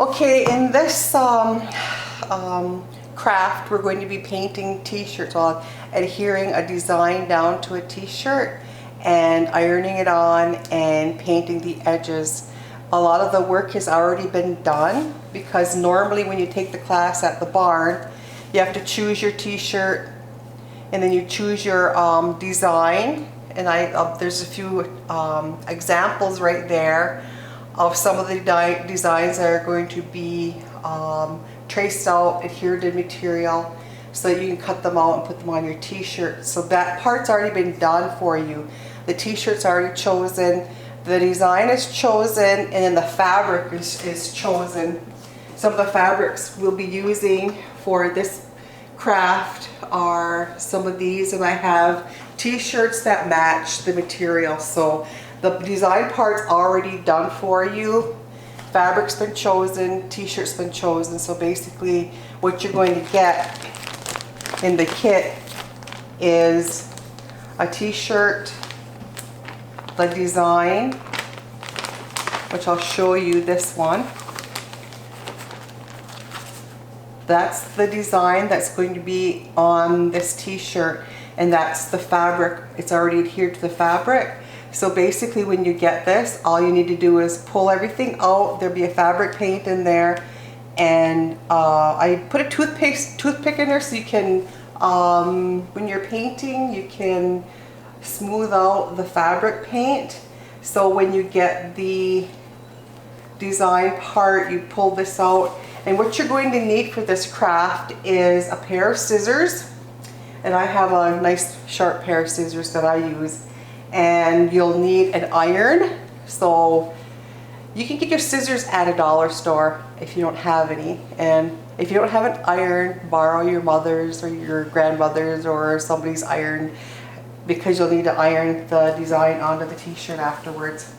Okay, in this craft, we're going to be painting t-shirts, well, adhering a design down to a t-shirt and ironing it on and painting the edges. A lot of the work has already been done because normally when you take the class at the barn, you have to choose your t-shirt and then you choose your design. And there's a few examples right there of some of the designs that are going to be traced out, adhered to material, so that you can cut them out and put them on your t-shirt. So that part's already been done for you. The t-shirt's already chosen, the design is chosen, and then the fabric is chosen. Some of the fabrics we'll be using for this craft are some of these, and I have t-shirts that match the material. So the design part's already done for you. Fabric's been chosen, t-shirt's been chosen. So basically what you're going to get in the kit is a t-shirt, the design, which I'll show you this one. That's the design that's going to be on this t-shirt, and that's the fabric. It's already adhered to the fabric. So basically when you get this, all you need to do is pull everything out. There'll be a fabric paint in there, and I put a toothpick in there so you can, when you're painting, you can smooth out the fabric paint. So when you get the design part, you pull this out. And what you're going to need for this craft is a pair of scissors. And I have a nice sharp pair of scissors that I use. And you'll need an iron. So you can get your scissors at a dollar store if you don't have any. And if you don't have an iron, borrow your mother's or your grandmother's or somebody's iron, because you'll need to iron the design onto the t-shirt afterwards.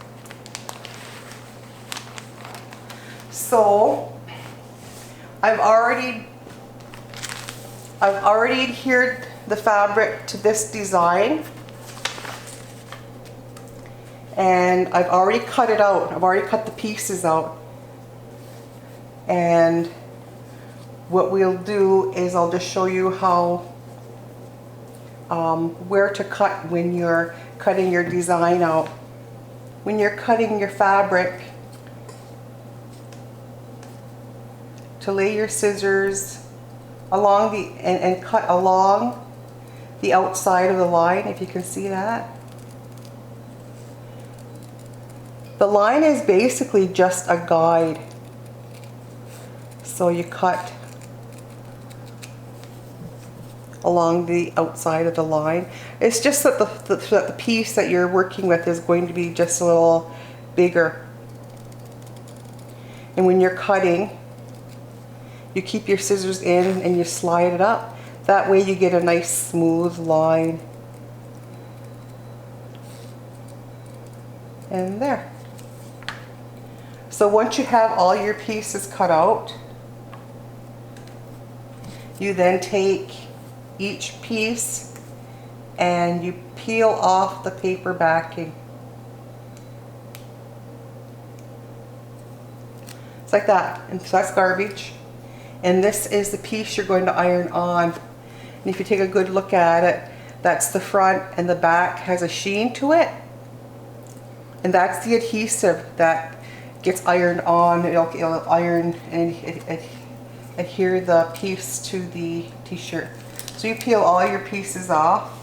So I've already adhered the fabric to this design, and I've already cut it out. I've already cut the pieces out. And what we'll do is I'll just show you how where to cut when you're cutting your design out. When you're cutting your fabric, to lay your scissors along the and cut along the outside of the line, if you can see that. The line is basically just a guide. So you cut along the outside of the line. It's just that the piece that you're working with is going to be just a little bigger. And when you're cutting, you keep your scissors in and you slide it up. That way you get a nice smooth line. And there. So once you have all your pieces cut out, you then take each piece and you peel off the paper backing. It's like that, and so that's garbage. And this is the piece you're going to iron on. And if you take a good look at it, that's the front, and the back has a sheen to it. And that's the adhesive that gets ironed on. It'll iron and adhere the piece to the t-shirt. So you peel all your pieces off.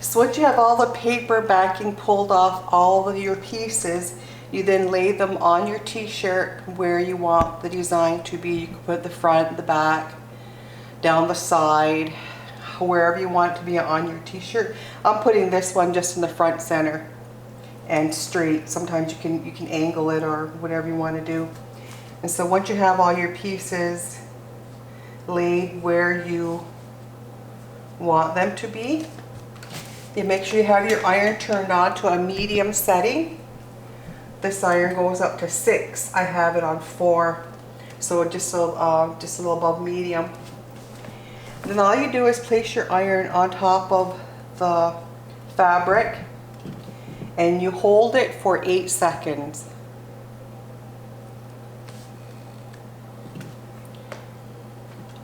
So once you have all the paper backing pulled off all of your pieces, you then lay them on your t-shirt where you want the design to be. You can put the front, the back, down the side, wherever you want it to be on your t-shirt. I'm putting this one just in the front center and straight. Sometimes you can angle it or whatever you want to do. And so once you have all your pieces laid where you want them to be, you make sure you have your iron turned on to a medium setting. This iron goes up to 6. I have it on 4, so just a little above medium. Then all you do is place your iron on top of the fabric and you hold it for 8 seconds.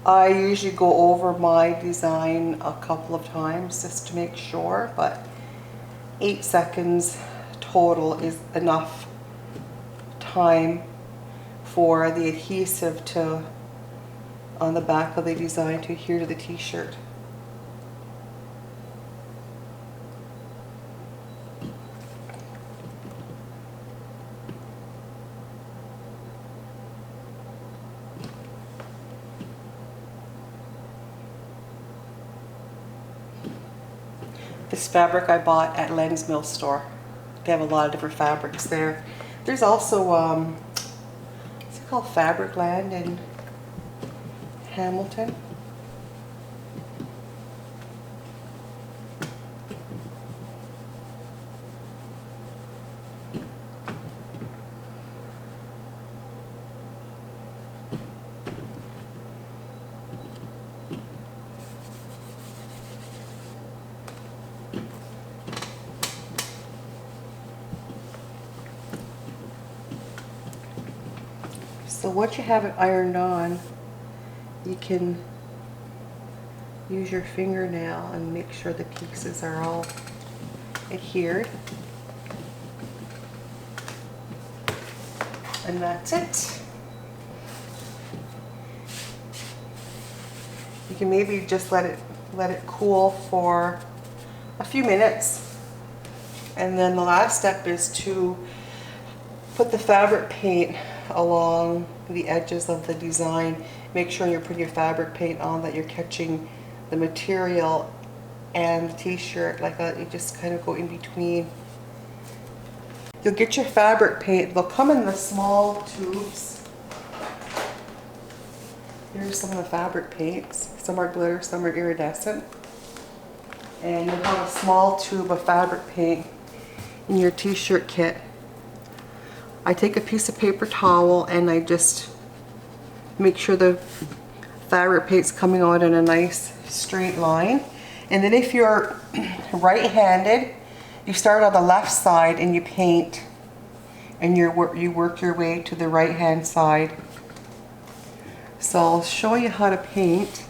I usually go over my design a couple of times just to make sure, but 8 seconds total is enough time for the adhesive to on the back of the design to adhere to the t-shirt. This fabric I bought at Len's Mill store. They have a lot of different fabrics there. There's also what's it called, Fabricland in Hamilton. So once you have it ironed on, you can use your fingernail and make sure the pieces are all adhered. And that's it. You can maybe just let it cool for a few minutes. And then the last step is to put the fabric paint along the edges of the design. Make sure you're putting your fabric paint on, that you're catching the material and the t-shirt like that. You just kind of go in between. You'll get your fabric paint. They'll come in the small tubes. Here's some of the fabric paints. Some are glitter, some are iridescent. And you'll have a small tube of fabric paint in your t-shirt kit. I take a piece of paper towel and I just make sure the fabric paint's coming out in a nice straight line. And then if you're right-handed, you start on the left side and you paint, and you work your way to the right-hand side. So I'll show you how to paint.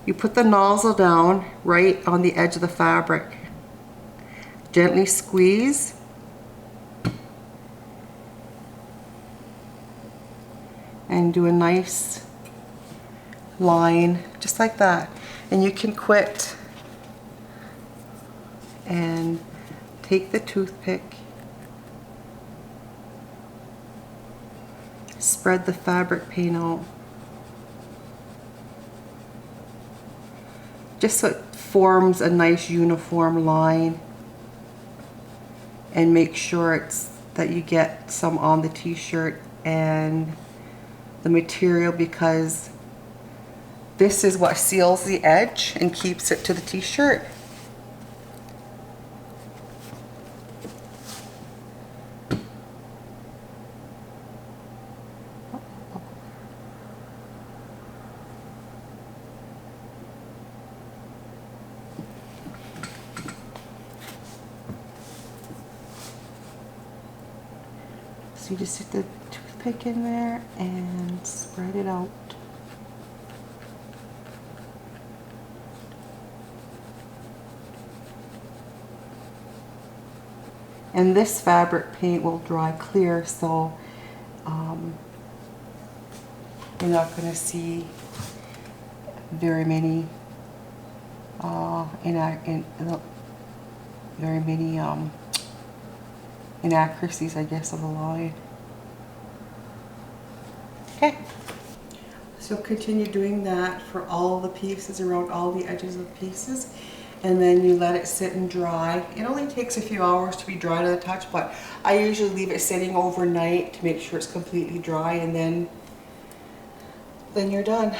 You put the nozzle down right on the edge of the fabric. Gently squeeze. And do a nice line, just like that. And you can quit and take the toothpick, spread the fabric paint out, just so it forms a nice uniform line, and make sure that you get some on the t-shirt and the material, because this is what seals the edge and keeps it to the t-shirt. So you just stick the toothpick in there and spread it out. And this fabric paint will dry clear, so you're not going to see very many inaccuracies, I guess, of the line. Okay, so continue doing that for all the pieces, around all the edges of pieces, and then you let it sit and dry. It only takes a few hours to be dry to the touch, but I usually leave it sitting overnight to make sure it's completely dry, and then you're done.